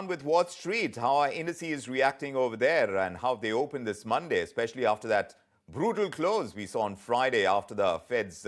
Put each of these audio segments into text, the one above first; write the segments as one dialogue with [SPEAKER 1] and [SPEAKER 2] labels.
[SPEAKER 1] with Wall Street, how are indices reacting over there and how they opened this Monday, especially after that brutal close we saw on Friday after the Fed's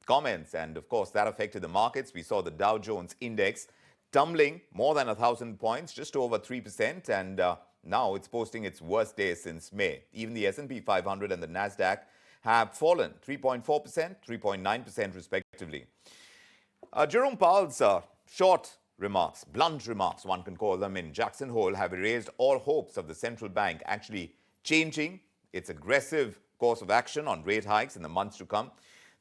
[SPEAKER 1] comments. And of course, that affected the markets. We saw the Dow Jones index tumbling more than 1,000 points, just over 3%. And now it's posting its worst day since May. Even the S&P 500 and the Nasdaq have fallen 3.4%, 3.9% respectively. Jerome Powell's short remarks, blunt remarks, one can call them, in Jackson Hole have erased all hopes of the central bank actually changing its aggressive course of action on rate hikes in the months to come.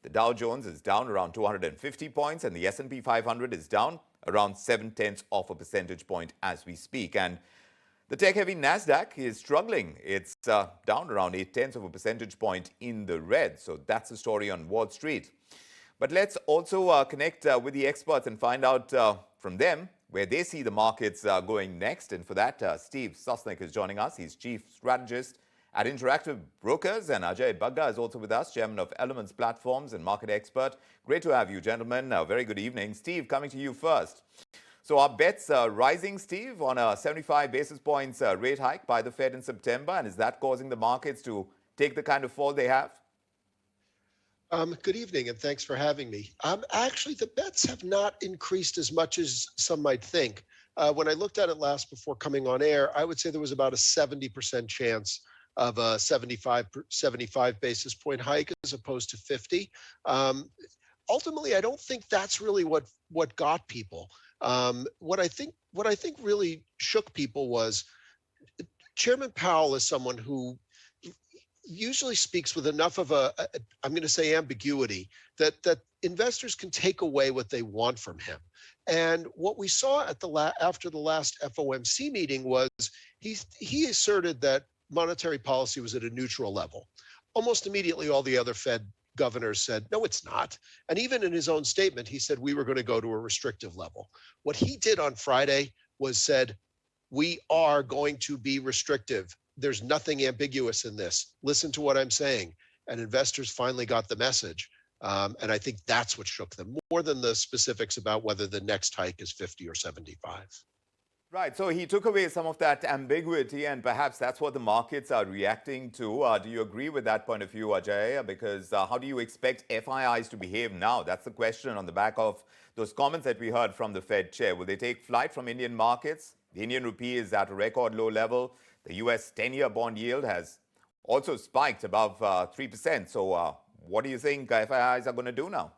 [SPEAKER 1] The Dow Jones is down around 250 points and the S&P 500 is down around 0.7 of a percentage point as we speak. And the tech-heavy Nasdaq is struggling. It's down around 0.8 of a percentage point in the red. So that's the story on Wall Street. But let's also connect with the experts and find out from them where they see the markets going next. And for that, Steve Sosnick is joining us. He's Chief Strategist at Interactive Brokers. And Ajay Bagga is also with us, Chairman of Elements Platforms and Market Expert. Great to have you, gentlemen. Very good evening. Steve, coming to you first. So our bets are rising, Steve, on a 75 basis points rate hike by the Fed in September. And is that causing the markets to take the kind of fall they have?
[SPEAKER 2] Good evening, and thanks for having me. Actually, the bets have not increased as much as some might think. When I looked at it last before coming on air, I would say there was about a 70% chance of a 75 basis point hike as opposed to 50. Ultimately, I don't think that's really what got people. What I think really shook people was Chairman Powell is someone who usually speaks with enough of I'm going to say ambiguity that investors can take away what they want from him. And what we saw at after the last FOMC meeting was he asserted that monetary policy was at a neutral level. Almost immediately, all the other Fed governors said, no, it's not. And even in his own statement, he said we were going to go to a restrictive level. What he did on Friday was said, we are going to be restrictive. There's nothing ambiguous in this. Listen to what I'm saying. And investors finally got the message. And I think that's what shook them more than the specifics about whether the next hike is 50 or 75.
[SPEAKER 1] Right. So he took away some of that ambiguity, and perhaps that's what the markets are reacting to. Do you agree with that point of view, Ajay? Because how do you expect FIIs to behave now? That's the question on the back of those comments that we heard from the Fed chair. Will they take flight from Indian markets? The Indian rupee is at a record low level. The US 10-year bond yield has also spiked above 3%. So what do you think FIIs are going to do now?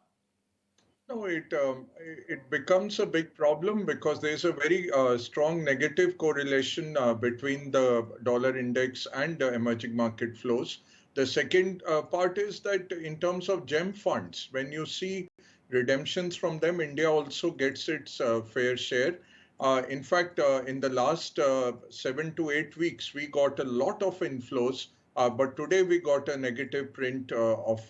[SPEAKER 3] No, it becomes a big problem because there's a very strong negative correlation between the dollar index and emerging market flows. The second part is that in terms of GEM funds, when you see redemptions from them, India also gets its fair share. In fact, in the last 7 to 8 weeks, we got a lot of inflows, but today we got a negative print of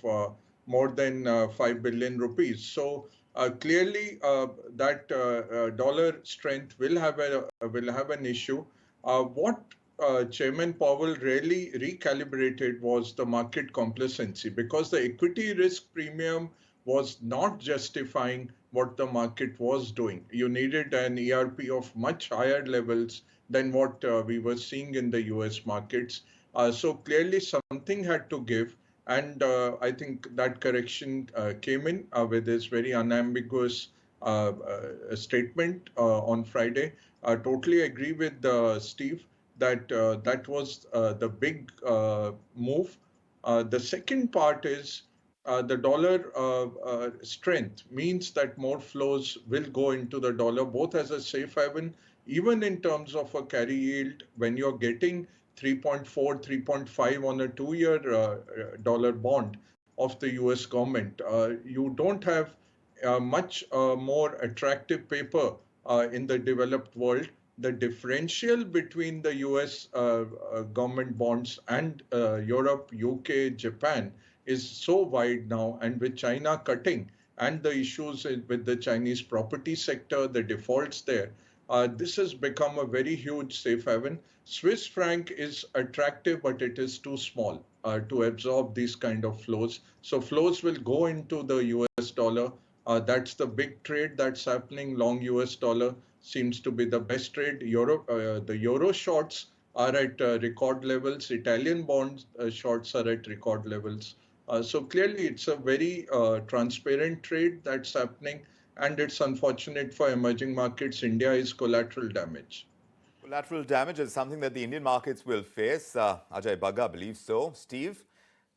[SPEAKER 3] more than 5 billion rupees. So clearly, that dollar strength will have an issue. What Chairman Powell really recalibrated was the market complacency, because the equity risk premium was not justifying what the market was doing. You needed an ERP of much higher levels than what we were seeing in the US markets. So clearly something had to give. And I think that correction came in with this very unambiguous statement on Friday. I totally agree with Steve that that was the big move. The second part is the dollar strength means that more flows will go into the dollar, both as a safe haven, even in terms of a carry yield. When you're getting 3.4, 3.5 on a 2-year dollar bond of the US government, you don't have much more attractive paper in the developed world. The differential between the US government bonds and Europe, UK, Japan is so wide now, and with China cutting and the issues with the Chinese property sector, the defaults there, this has become a very huge safe haven. Swiss franc is attractive, but it is too small to absorb these kind of flows. So flows will go into the US dollar. That's the big trade that's happening, long US dollar. seems to be the best trade. The euro shorts are at record levels. Italian bonds shorts are at record levels. So clearly, it's a very transparent trade that's happening, and it's unfortunate for emerging markets. India is collateral damage.
[SPEAKER 1] Collateral damage is something that the Indian markets will face. Ajay Bagga believes so. Steve,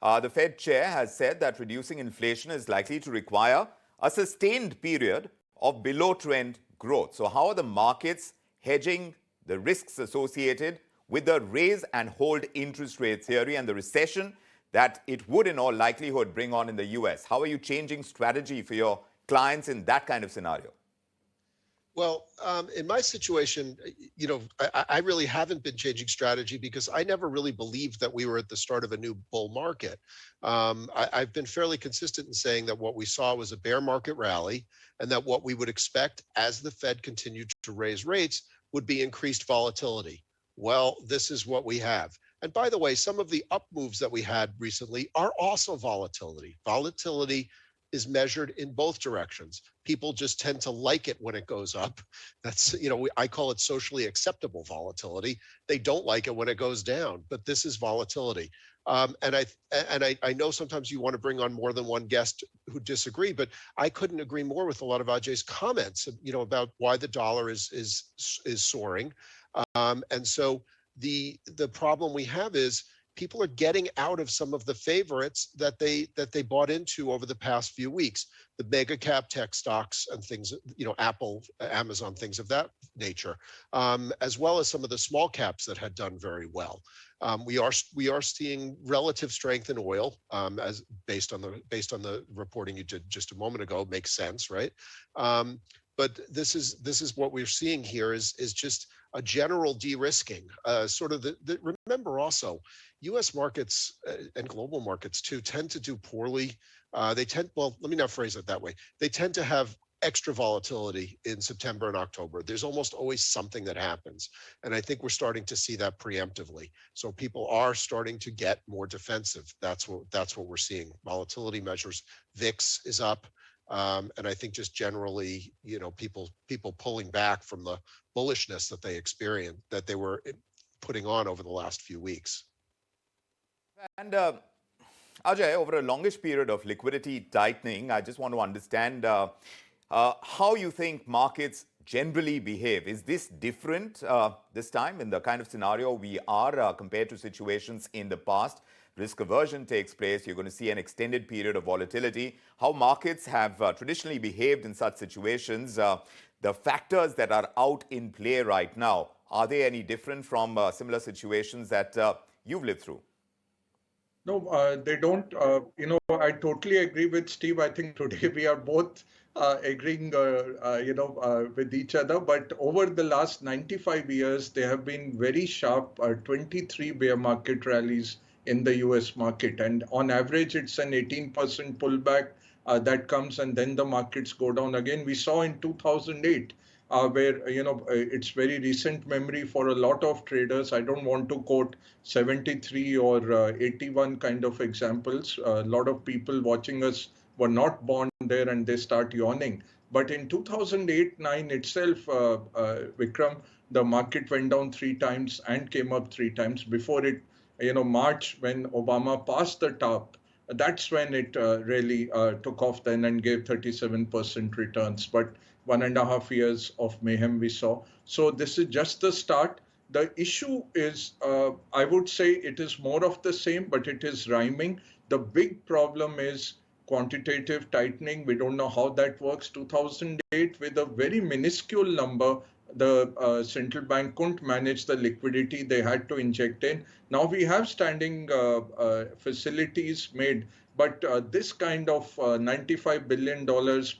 [SPEAKER 1] the Fed chair has said that reducing inflation is likely to require a sustained period of below trend growth. So, how are the markets hedging the risks associated with the raise and hold interest rate theory and the recession that it would, in all likelihood, bring on in the US? How are you changing strategy for your clients in that kind of scenario?
[SPEAKER 2] Well, in my situation, I really haven't been changing strategy because I never really believed that we were at the start of a new bull market. I've been fairly consistent in saying that what we saw was a bear market rally, and that what we would expect as the Fed continued to raise rates would be increased volatility. Well, this is what we have. And by the way, some of the up moves that we had recently are also volatility. Volatility is measured in both directions. People just tend to like it when it goes up. That's, I call it socially acceptable volatility. They don't like it when it goes down, but this is volatility. And I know sometimes you want to bring on more than one guest who disagree, but I couldn't agree more with a lot of Ajay's comments, about why the dollar is soaring. And so the problem we have is people are getting out of some of the favorites that they bought into over the past few weeks, the mega cap tech stocks and things, Apple, Amazon, things of that nature, as well as some of the small caps that had done very well. We are seeing relative strength in oil, as based on the reporting you did just a moment ago. Makes sense, right? But this is what we're seeing here is just a general de-risking. Sort of remember also, U.S. markets and global markets too tend to do poorly. Well, let me not phrase it that way. They tend to have extra volatility in September and October. There's almost always something that happens. And I think we're starting to see that preemptively. So people are starting to get more defensive. That's what we're seeing. Volatility measures, VIX is up. And I think just generally, people pulling back from the bullishness that they experienced, that they were putting on over the last few weeks.
[SPEAKER 1] And Ajay, over a longish period of liquidity tightening, I just want to understand how you think markets generally behave. Is this different this time in the kind of scenario we are compared to situations in the past? Risk aversion takes place. You're going to see an extended period of volatility. How markets have traditionally behaved in such situations, the factors that are out in play right now, are they any different from similar situations that you've lived through?
[SPEAKER 3] No, they don't. I totally agree with Steve. I think today we are both agreeing, with each other. But over the last 95 years, there have been very sharp 23 bear market rallies in the US market. And on average, it's an 18% pullback that comes, and then the markets go down again. We saw in 2008, where, it's very recent memory for a lot of traders. I don't want to quote 73 or 81 kind of examples. A lot of people watching us were not born there, and they start yawning. But in 2008-9 itself, Vikram, the market went down 3 times and came up 3 times before it, March, when Obama passed the top. That's when it really took off then and gave 37% returns. But 1.5 years of mayhem we saw. So this is just the start. The issue is, I would say it is more of the same, but it is rhyming. The big problem is quantitative tightening. We don't know how that works. 2008, with a very minuscule number, the central bank couldn't manage the liquidity they had to inject in. Now we have standing facilities made, but this kind of $95 billion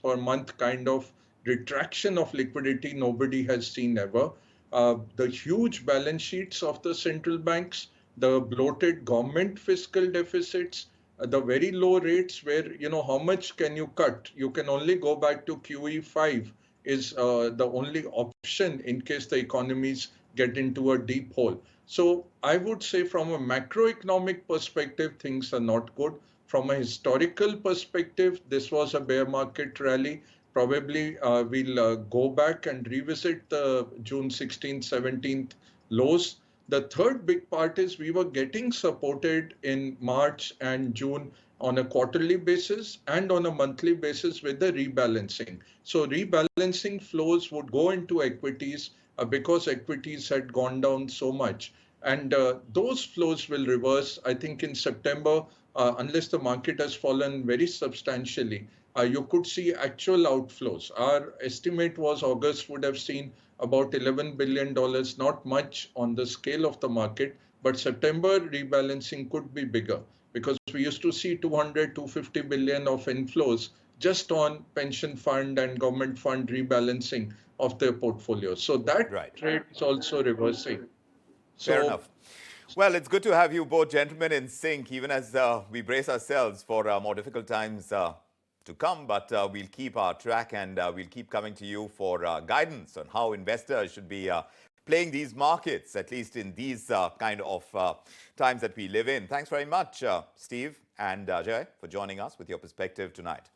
[SPEAKER 3] per month kind of retraction of liquidity nobody has seen ever. The huge balance sheets of the central banks, the bloated government fiscal deficits, the very low rates where, how much can you cut? You can only go back to QE5 is the only option in case the economies get into a deep hole. So I would say from a macroeconomic perspective, things are not good. From a historical perspective, this was a bear market rally. Probably we'll go back and revisit the June 16th, 17th lows. The third big part is we were getting supported in March and June on a quarterly basis and on a monthly basis with the rebalancing. So rebalancing flows would go into equities because equities had gone down so much. And those flows will reverse, I think, in September, unless the market has fallen very substantially. You could see actual outflows. Our estimate was August would have seen about $11 billion, not much on the scale of the market, but September rebalancing could be bigger because we used to see 200, 250 billion of inflows just on pension fund and government fund rebalancing of their portfolios. So that
[SPEAKER 1] Right.
[SPEAKER 3] trade is also reversing.
[SPEAKER 1] Fair
[SPEAKER 3] So
[SPEAKER 1] enough. Well, it's good to have you both gentlemen in sync, even as we brace ourselves for more difficult times to come. But we'll keep our track and we'll keep coming to you for guidance on how investors should be playing these markets, at least in these kind of times that we live in. Thanks very much, Steve and Ajay, for joining us with your perspective tonight.